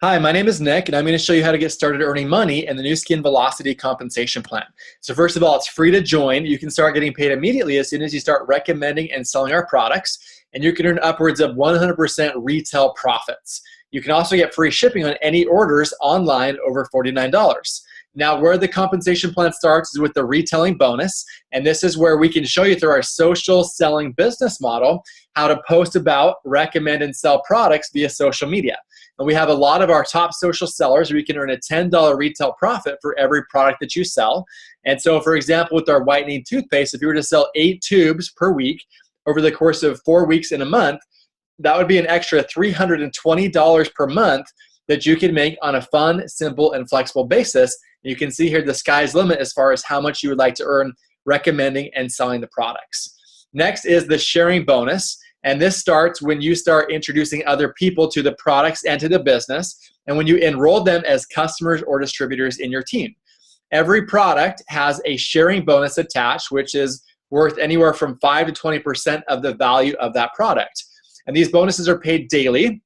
Hi, my name is Nick, and I'm going to show you how to get started earning money in the Nu Skin Velocity Compensation Plan. So first of all, it's free to join. You can start getting paid immediately as soon as you start recommending and selling our products, and you can earn upwards of 100% retail profits. You can also get free shipping on any orders online over $49. Now, where the compensation plan starts is with the retailing bonus, and this is where we can show you through our social selling business model how to post about, recommend, and sell products via social media. And we have a lot of our top social sellers where you can earn a $10 retail profit for every product that you sell. And so, for example, with our whitening toothpaste, if you were to sell 8 tubes per week over the course of 4 weeks in a month, that would be an extra $320 per month that you can make on a fun, simple, and flexible basis. You can see here the sky's limit as far as how much you would like to earn recommending and selling the products. Next is the sharing bonus, and this starts when you start introducing other people to the products and to the business, and when you enroll them as customers or distributors in your team. Every product has a sharing bonus attached, which is worth anywhere from 5 to 20% of the value of that product. And these bonuses are paid daily.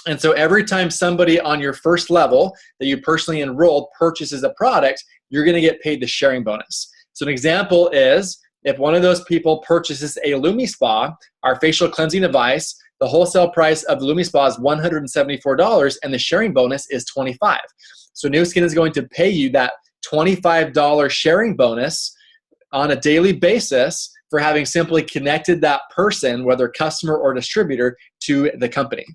And so every time somebody on your first level that you personally enrolled purchases a product, you're going to get paid the sharing bonus. So an example is if one of those people purchases a LumiSpa, our facial cleansing device, the wholesale price of the LumiSpa is $174 and the sharing bonus is $25. So Nu Skin is going to pay you that $25 sharing bonus on a daily basis for having simply connected that person, whether customer or distributor, to the company.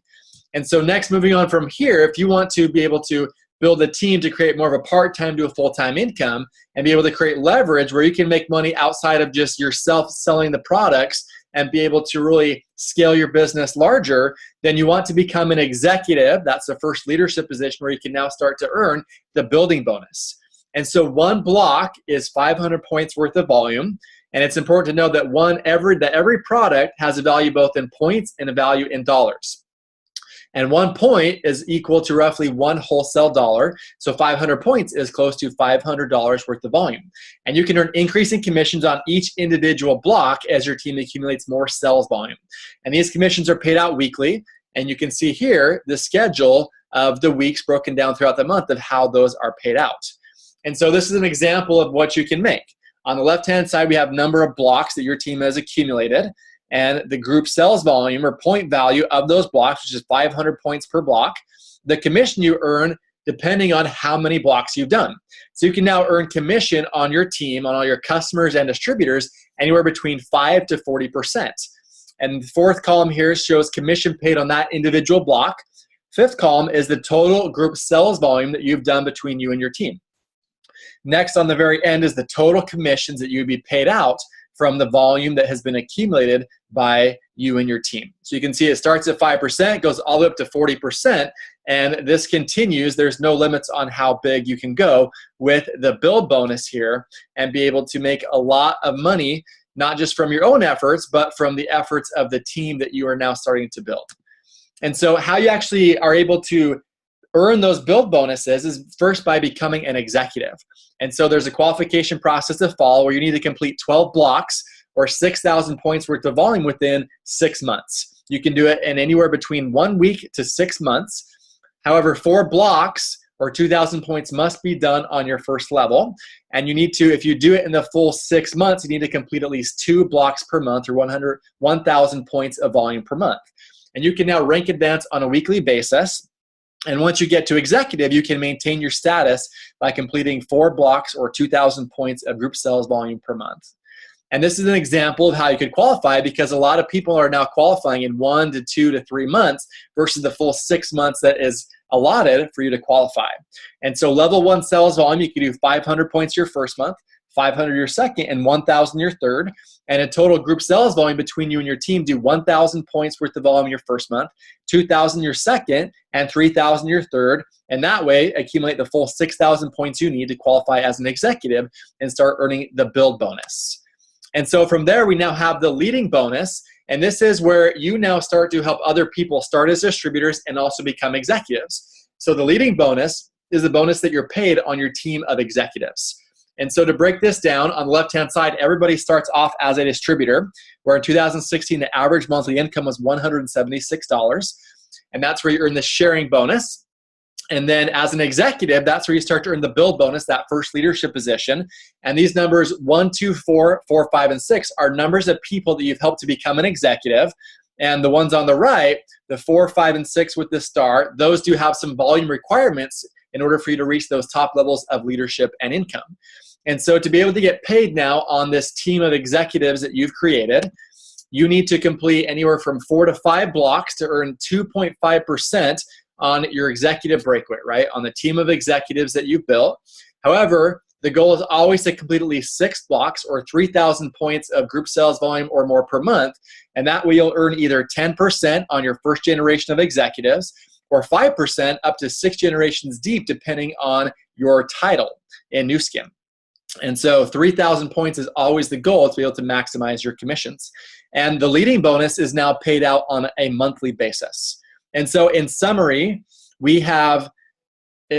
And so next, moving on from here, if you want to be able to build a team to create more of a part-time to a full-time income and be able to create leverage where you can make money outside of just yourself selling the products and be able to really scale your business larger, then you want to become an executive. That's the first leadership position where you can now start to earn the building bonus. And so one block is 500 points worth of volume. And it's important to know that every product has a value both in points and a value in dollars. And 1 point is equal to roughly 1 wholesale dollar. So 500 points is close to $500 worth of volume. And you can earn increasing commissions on each individual block as your team accumulates more sales volume. And these commissions are paid out weekly. And you can see here the schedule of the weeks broken down throughout the month of how those are paid out. And so this is an example of what you can make. On the left-hand side, we have number of blocks that your team has accumulated. And the group sales volume or point value of those blocks, which is 500 points per block, the commission you earn depending on how many blocks you've done. So you can now earn commission on your team, on all your customers and distributors, anywhere between 5 to 40%. And the fourth column here shows commission paid on that individual block. Fifth column is the total group sales volume that you've done between you and your team. Next, on the very end, is the total commissions that you'd be paid out from the volume that has been accumulated by you and your team. So you can see it starts at 5%, goes all the way up to 40%, and this continues. There's no limits on how big you can go with the build bonus here and be able to make a lot of money, not just from your own efforts, but from the efforts of the team that you are now starting to build. And so how you actually are able to earn those build bonuses is first by becoming an executive. And so there's a qualification process to follow where you need to complete 12 blocks or 6,000 points worth of volume within 6 months. You can do it in anywhere between 1 week to 6 months. However, 4 blocks or 2,000 points must be done on your first level. And you need to, if you do it in the full 6 months, you need to complete at least 2 blocks per month or 1,000 points of volume per month. And you can now rank advance on a weekly basis. And once you get to executive, you can maintain your status by completing 4 blocks or 2,000 points of group sales volume per month. And this is an example of how you could qualify because a lot of people are now qualifying in 1 to 2 to 3 months versus the full 6 months that is allotted for you to qualify. And so level 1 sales volume, you can do 500 points your first month, 500 your second, and 1,000 your third. And a total group sales volume between you and your team, do 1,000 points worth of volume your first month, 2,000 your second, and 3,000 your third. And that way, accumulate the full 6,000 points you need to qualify as an executive and start earning the build bonus. And so from there, we now have the leading bonus. And this is where you now start to help other people start as distributors and also become executives. So the leading bonus is the bonus that you're paid on your team of executives. And so to break this down, on the left-hand side, everybody starts off as a distributor, where in 2016, the average monthly income was $176. And that's where you earn the sharing bonus. And then as an executive, that's where you start to earn the build bonus, that first leadership position. And these numbers 1, 2, 4, 4, 5, and 6 are numbers of people that you've helped to become an executive. And the ones on the right, the 4, 5, and 6 with the star, those do have some volume requirements in order for you to reach those top levels of leadership and income. And so to be able to get paid now on this team of executives that you've created, you need to complete anywhere from 4 to 5 blocks to earn 2.5% on your executive breakaway, right? On the team of executives that you've built. However, the goal is always to complete at least 6 blocks or 3,000 points of group sales volume or more per month. And that way you'll earn either 10% on your first generation of executives or 5% up to 6 generations deep, depending on your title in Nu Skin. And so 3,000 points is always the goal to be able to maximize your commissions. And the leading bonus is now paid out on a monthly basis. And so in summary, we have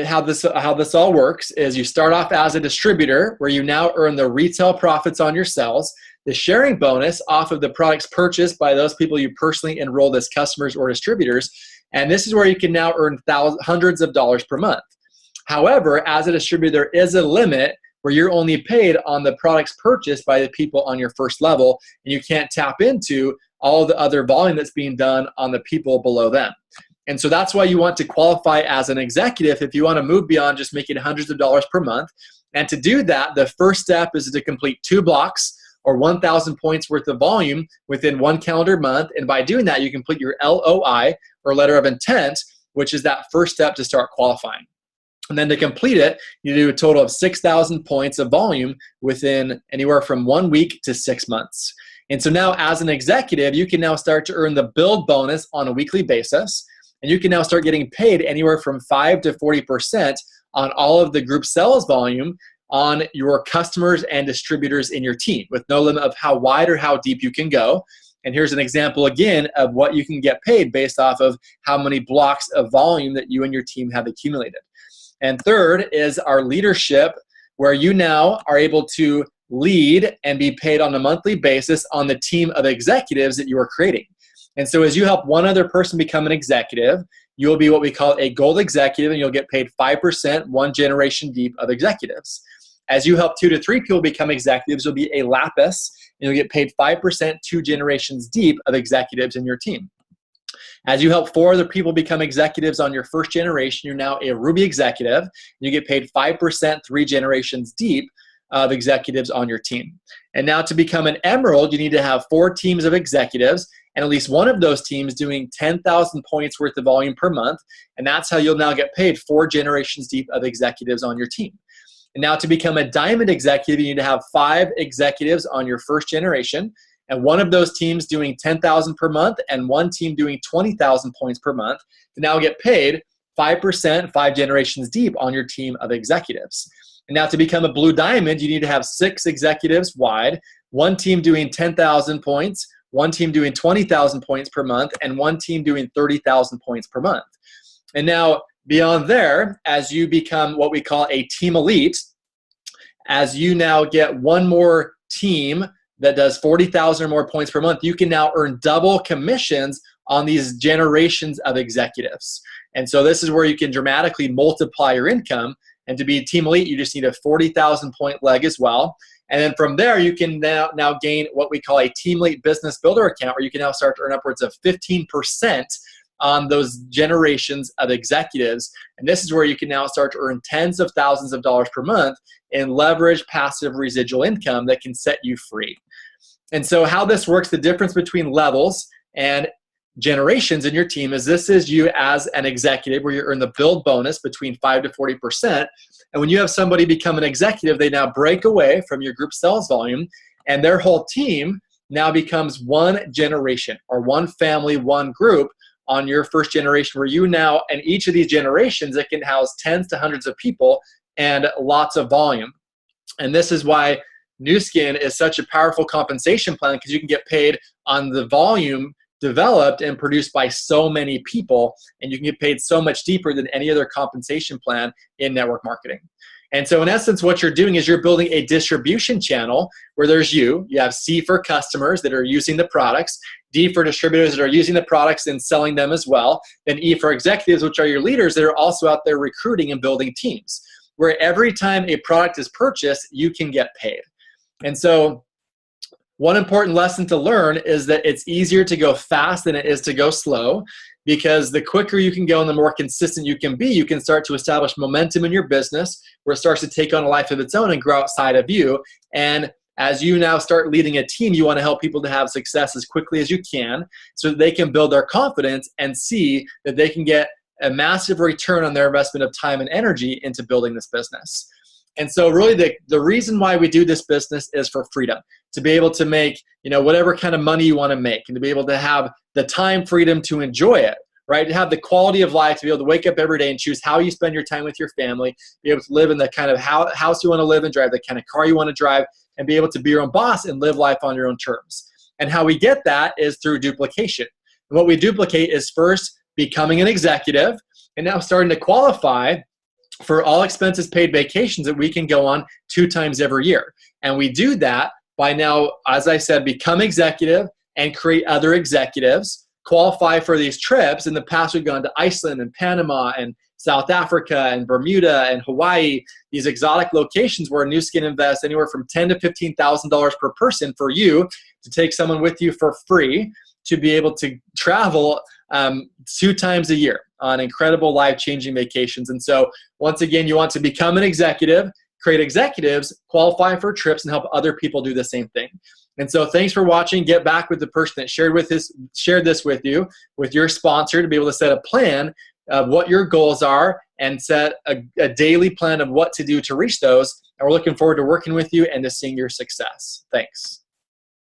how this all works is you start off as a distributor where you now earn the retail profits on your sales, the sharing bonus off of the products purchased by those people you personally enrolled as customers or distributors. And this is where you can now earn hundreds of dollars per month. However, as a distributor, there is a limit where you're only paid on the products purchased by the people on your first level, and you can't tap into all the other volume that's being done on the people below them. And so that's why you want to qualify as an executive if you want to move beyond just making hundreds of dollars per month. And to do that, the first step is to complete 2 blocks or 1,000 points worth of volume within 1 calendar month. And by doing that, you complete your LOI or letter of intent, which is that first step to start qualifying. And then to complete it, you do a total of 6,000 points of volume within anywhere from 1 week to 6 months. And so now as an executive, you can now start to earn the build bonus on a weekly basis. And you can now start getting paid anywhere from 5 to 40% on all of the group sales volume on your customers and distributors in your team, with no limit of how wide or how deep you can go. And here's an example again of what you can get paid based off of how many blocks of volume that you and your team have accumulated. And third is our leadership, where you now are able to lead and be paid on a monthly basis on the team of executives that you are creating. And so as you help one other person become an executive, you'll be what we call a gold executive, and you'll get paid 5%, 1 generation deep of executives. As you help 2 to 3 people become executives, you'll be a lapis, and you'll get paid 5%, 2 generations deep of executives in your team. As you help 4 other people become executives on your first generation, you're now a ruby executive, and you get paid 5%, 3 generations deep of executives on your team. And now to become an emerald, you need to have 4 teams of executives, and at least one of those teams doing 10,000 points worth of volume per month. And that's how you'll now get paid 4 generations deep of executives on your team. And now to become a diamond executive, you need to have 5 executives on your first generation, and one of those teams doing 10,000 per month and one team doing 20,000 points per month to now get paid 5%, 5 generations deep on your team of executives. And now to become a blue diamond, you need to have 6 executives wide, one team doing 10,000 points, one team doing 20,000 points per month, and one team doing 30,000 points per month. And now beyond there, as you become what we call a team elite, as you now get one more team that does 40,000 or more points per month, you can now earn double commissions on these generations of executives. And so this is where you can dramatically multiply your income. And to be a team elite, you just need a 40,000 point leg as well. And then from there, you can now gain what we call a Team Elite Business Builder account, where you can now start to earn upwards of 15% on those generations of executives. And this is where you can now start to earn tens of thousands of dollars per month in leveraged passive residual income that can set you free. And so how this works, the difference between levels and generations in your team is this is you as an executive, where you earn the build bonus between 5 to 40%. And when you have somebody become an executive, they now break away from your group sales volume, and their whole team now becomes one generation or one family, one group on your first generation, where you now, and each of these generations, it can house tens to hundreds of people and lots of volume. And this is why Nu Skin is such a powerful compensation plan, because you can get paid on the volume developed and produced by so many people, and you can get paid so much deeper than any other compensation plan in network marketing. And so in essence, what you're doing is you're building a distribution channel where there's you have C for customers that are using the products, D for distributors that are using the products and selling them as well, then E for executives, which are your leaders that are also out there recruiting and building teams, where every time a product is purchased, you can get paid. And so one important lesson to learn is that it's easier to go fast than it is to go slow, because the quicker you can go and the more consistent you can be, you can start to establish momentum in your business where it starts to take on a life of its own and grow outside of you. And as you now start leading a team, you want to help people to have success as quickly as you can so that they can build their confidence and see that they can get a massive return on their investment of time and energy into building this business. And so really the reason why we do this business is for freedom, to be able to make, whatever kind of money you want to make, and to be able to have the time freedom to enjoy it, right? To have the quality of life, to be able to wake up every day and choose how you spend your time with your family, be able to live in the kind of house you want to live in, drive the kind of car you want to drive, and be able to be your own boss and live life on your own terms. And how we get that is through duplication. And what we duplicate is first becoming an executive and now starting to qualify for all expenses paid vacations that we can go on 2 times every year. And we do that by now, as I said, become executive and create other executives, qualify for these trips. In the past, we've gone to Iceland and Panama and South Africa and Bermuda and Hawaii, these exotic locations where Nu Skin invests anywhere from $10,000 to $15,000 per person for you to take someone with you for free to be able to travel 2 times a year on incredible life-changing vacations. And so once again, you want to become an executive, create executives, qualify for trips, and help other people do the same thing. And so thanks for watching. Get back with the person that shared this with you, with your sponsor, to be able to set a plan of what your goals are and set a daily plan of what to do to reach those. And we're looking forward to working with you and to seeing your success. Thanks.